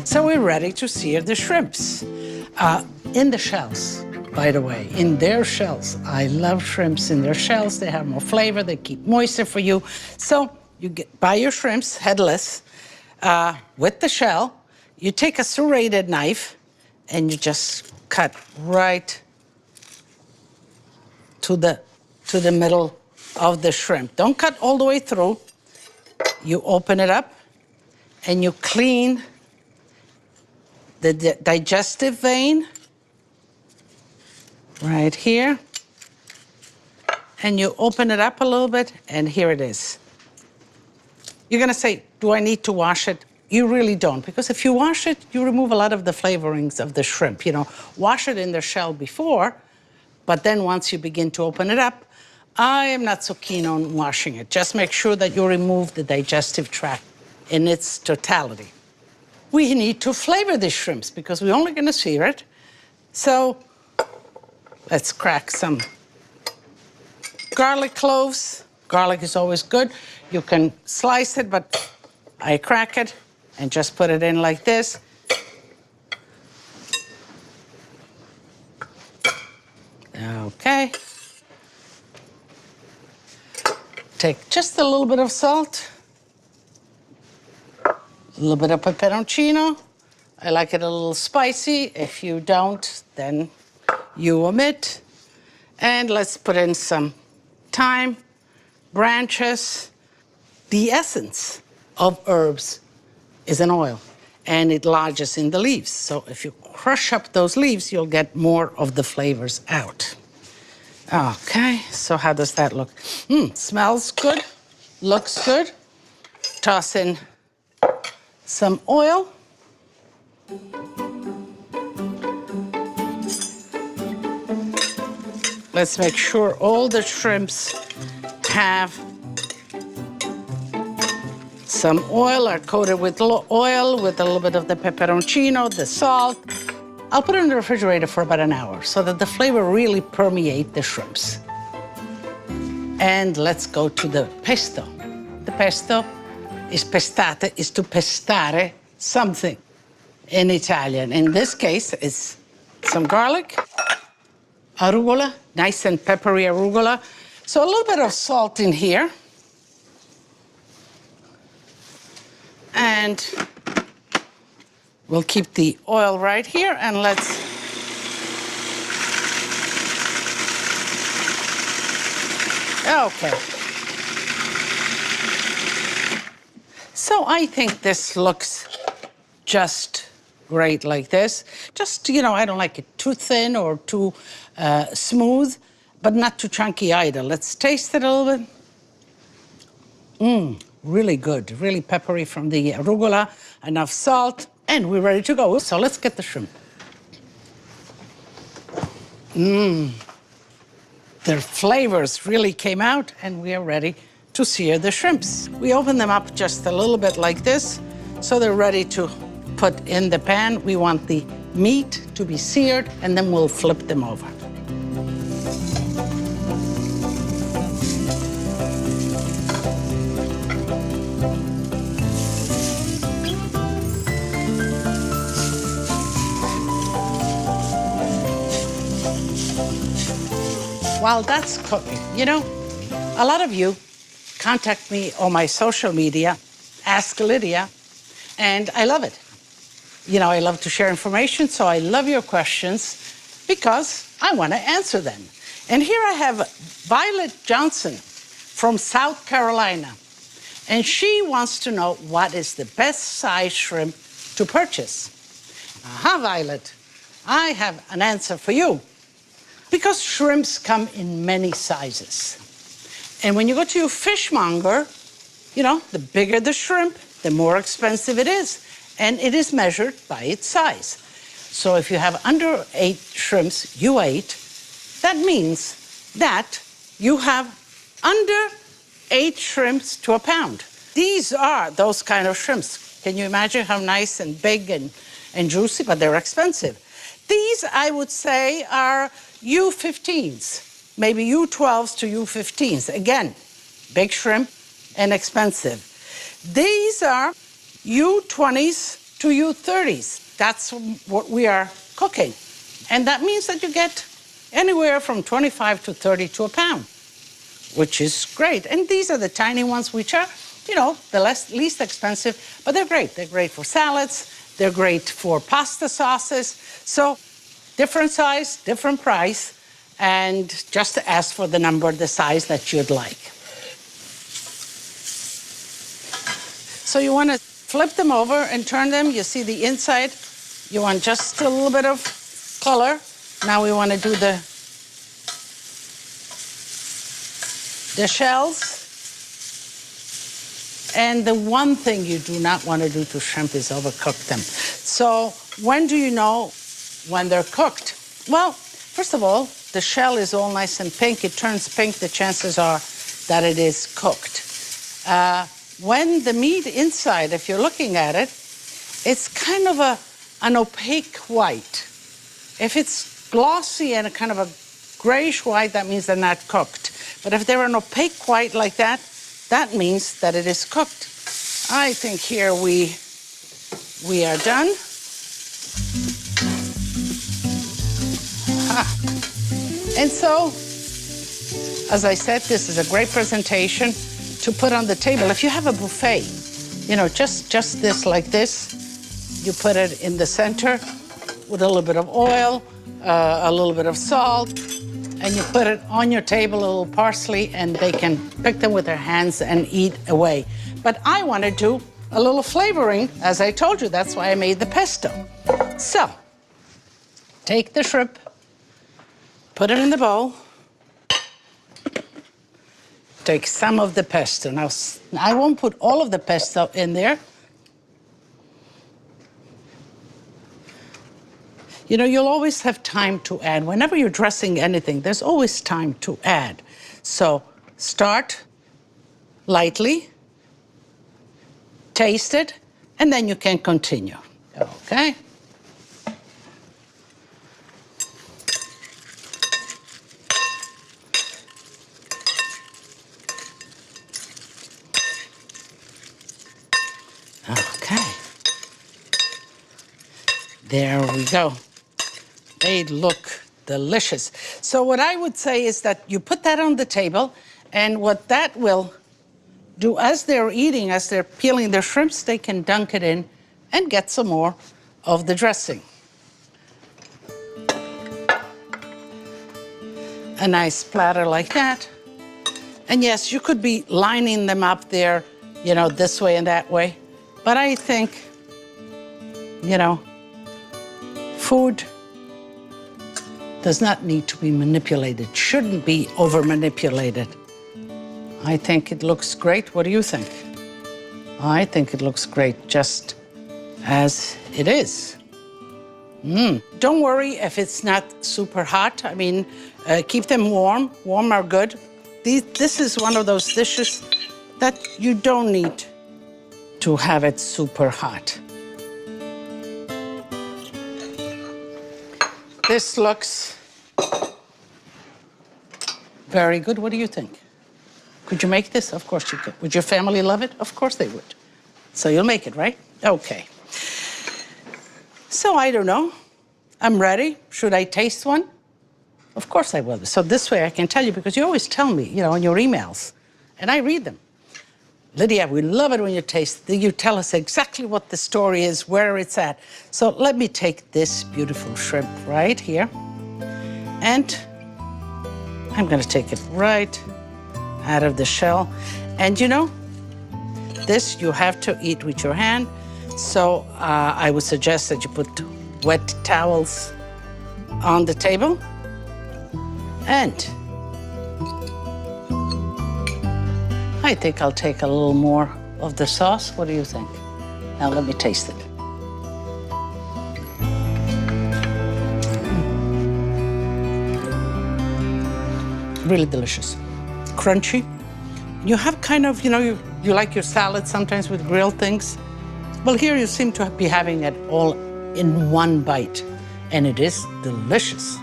So we're ready to sear the shrimps. In the shells, by the way, in their shells. I love shrimps in their shells. They have more flavor, they keep moisture for you. So you buy your shrimps headless with the shell. You take a serrated knife and you just cut right to the middle of the shrimp. Don't cut all the way through. You open it up and you clean the digestive vein right here. And you open it up a little bit, and here it is. You're gonna say, do I need to wash it? You really don't, because if you wash it, you remove a lot of the flavorings of the shrimp. You know, wash it in the shell before, but then once you begin to open it up, I am not so keen on washing it. Just make sure that you remove the digestive tract in its totality. We need to flavor the shrimps because we're only gonna sear it. So let's crack some garlic cloves. Garlic is always good. You can slice it, but I crack it and just put it in like this. Okay. Take just a little bit of salt, a little bit of peperoncino. I like it a little spicy. If you don't, then you omit. And let's put in some thyme, branches. The essence of herbs is an oil, and it lodges in the leaves. So if you crush up those leaves, you'll get more of the flavors out. Okay, so how does that look? Smells good, looks good. Toss in some oil. Let's make sure all the shrimps have some oil, are coated with oil, with a little bit of the peperoncino, the salt. I'll put it in the refrigerator for about an hour so that the flavor really permeate the shrimps. And let's go to the pesto. The pesto is pestate, is to pestare something in Italian. In this case, it's some garlic, arugula, nice and peppery arugula. So a little bit of salt in here. And we'll keep the oil right here, and let's okay. So I think this looks just great like this. Just, you know, I don't like it too thin or too smooth, but not too chunky either. Let's taste it a little bit. Really good, really peppery from the arugula, enough salt, and we're ready to go. So let's get the shrimp. Their flavors really came out, and we are ready to sear the shrimps. We open them up just a little bit like this, so they're ready to put in the pan. We want the meat to be seared, and then we'll flip them over. While that's cooking, you know, a lot of you contact me on my social media, Ask Lidia, and I love it. You know, I love to share information, so I love your questions because I want to answer them. And here I have Violet Johnson from South Carolina, and she wants to know what is the best size shrimp to purchase. Aha, Violet, I have an answer for you. Because shrimps come in many sizes. And when you go to your fishmonger, you know, the bigger the shrimp, the more expensive it is. And it is measured by its size. So if you have under 8 shrimps, U8, that means that you have under 8 shrimps to a pound. These are those kind of shrimps. Can you imagine how nice and big and juicy, but they're expensive. These, I would say, are U15s, maybe U12s to U15s. Again, big shrimp and expensive. These are U20s to U30s. That's what we are cooking. And that means that you get anywhere from 25 to 30 to a pound, which is great. And these are the tiny ones, which are, the least expensive, but they're great. They're great for salads. They're great for pasta sauces. So different size, different price, and just ask for the number, the size that you'd like. So you want to flip them over and turn them. You see the inside. You want just a little bit of color. Now we want to do the shells. And the one thing you do not want to do to shrimp is overcook them. So when do you know when they're cooked? Well, first of all, the shell is all nice and pink. It turns pink. The chances are that it is cooked. When the meat inside, if you're looking at it, it's kind of an opaque white. If it's glossy and a kind of a grayish white, that means they're not cooked. But if they're an opaque white like that, that means that it is cooked. I think here we are done. And so, as I said, this is a great presentation to put on the table. If you have a buffet, just this like this, you put it in the center with a little bit of oil, a little bit of salt, and you put it on your table, a little parsley, and they can pick them with their hands and eat away. But I want to do a little flavoring, as I told you. That's why I made the pesto. So, take the shrimp, put it in the bowl, take some of the pesto. Now, I won't put all of the pesto in there. You'll always have time to add. Whenever you're dressing anything, there's always time to add. So start lightly, taste it, and then you can continue. Okay? Okay. There we go. They look delicious. So what I would say is that you put that on the table, and what that will do as they're eating, as they're peeling their shrimps, they can dunk it in and get some more of the dressing. A nice platter like that. And yes, you could be lining them up there, this way and that way. But I think, food does not need to be manipulated, shouldn't be over-manipulated. I think it looks great. What do you think? I think it looks great just as it is. Don't worry if it's not super hot. I mean, keep them warm. Warm are good. This is one of those dishes that you don't need to have it super hot. This looks very good. What do you think? Could you make this? Of course you could. Would your family love it? Of course they would. So you'll make it, right? Okay. So I don't know. I'm ready. Should I taste one? Of course I will. So this way I can tell you, because you always tell me, in your emails, and I read them. Lidia, we love it when you taste. You tell us exactly what the story is, where it's at. So let me take this beautiful shrimp right here. And I'm going to take it right out of the shell. And this you have to eat with your hand. So I would suggest that you put wet towels on the table. And I think I'll take a little more of the sauce. What do you think? Now let me taste it. Really delicious. Crunchy. You have kind of, you like your salad sometimes with grilled things. Well, here you seem to be having it all in one bite, and it is delicious.